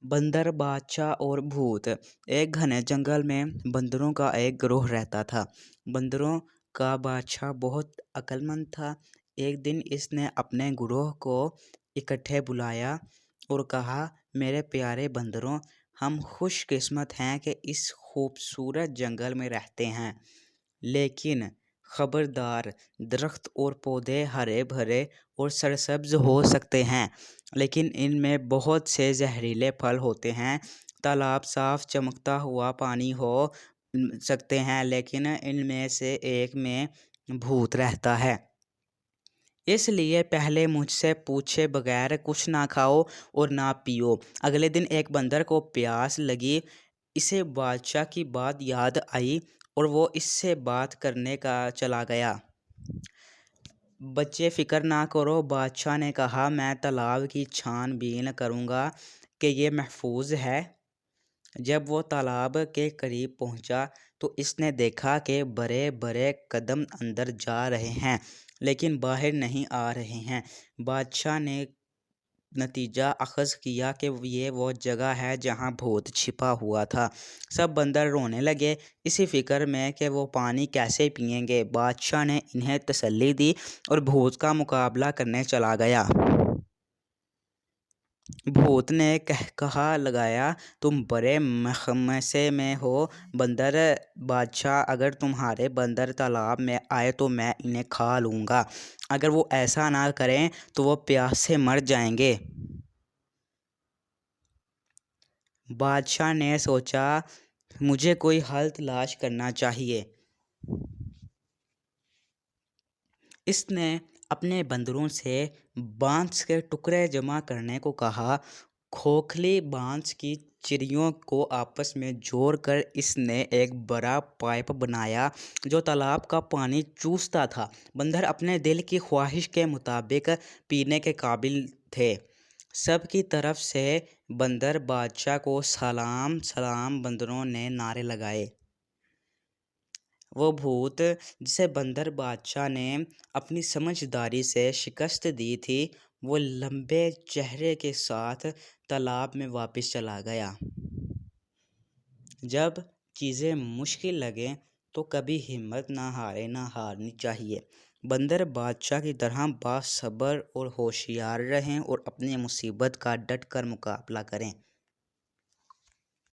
बंदर बादशाह और भूत। एक घने जंगल में बंदरों का एक ग्रोह रहता था। बंदरों का बादशाह बहुत अक्लमंद था। एक दिन इसने अपने ग्रोह को इकट्ठे बुलाया और कहा, मेरे प्यारे बंदरों, हम खुशकिस्मत हैं कि इस खूबसूरत जंगल में रहते हैं, लेकिन खबरदार, दरख्त और पौधे हरे भरे और सरसब्ज हो सकते हैं, लेकिन इनमें बहुत से जहरीले फल होते हैं। तालाब साफ चमकता हुआ पानी हो सकते हैं, लेकिन इनमें से एक में भूत रहता है। इसलिए पहले मुझसे पूछे बगैर कुछ ना खाओ और ना पियो। अगले दिन एक बंदर को प्यास लगी। इसे बादशाह की बात याद आई और वो इससे बात करने का चला गया। बच्चे फ़िक्र ना करो, बादशाह ने कहा, मैं तालाब की छानबीन करूँगा कि ये महफूज है। जब वो तालाब के करीब पहुंचा तो इसने देखा कि बड़े बड़े कदम अंदर जा रहे हैं, लेकिन बाहर नहीं आ रहे हैं। बादशाह ने नतीजा अखज़ किया कि ये वो जगह है जहाँ भूत छिपा हुआ था। सब बंदर रोने लगे, इसी फिक्र में कि वो पानी कैसे पिएंगे। बादशाह ने इन्हें तसल्ली दी और भूत का मुकाबला करने चला गया। भूत ने कहा लगाया, तुम बड़े मखमसे में हो बंदर बादशाह, अगर तुम्हारे बंदर तालाब में आए तो मैं इन्हें खा लूँगा। अगर वो ऐसा ना करें तो वो प्यास से मर जाएंगे। बादशाह ने सोचा, मुझे कोई हल तलाश करना चाहिए। इसने अपने बंदरों से बांस के टुकड़े जमा करने को कहा। खोखली बांस की चिड़ियों को आपस में जोड़कर इसने एक बड़ा पाइप बनाया जो तालाब का पानी चूसता था। बंदर अपने दिल की ख्वाहिश के मुताबिक पीने के काबिल थे। सब की तरफ से बंदर बादशाह को सलाम सलाम बंदरों ने नारे लगाए। वो भूत जिसे बंदर बादशाह ने अपनी समझदारी से शिकस्त दी थी, वो लंबे चेहरे के साथ तालाब में वापस चला गया। जब चीज़ें मुश्किल लगें तो कभी हिम्मत ना हारनी चाहिए। बंदर बादशाह की तरह बासब्र और होशियार रहें और अपनी मुसीबत का डट कर मुकाबला करें।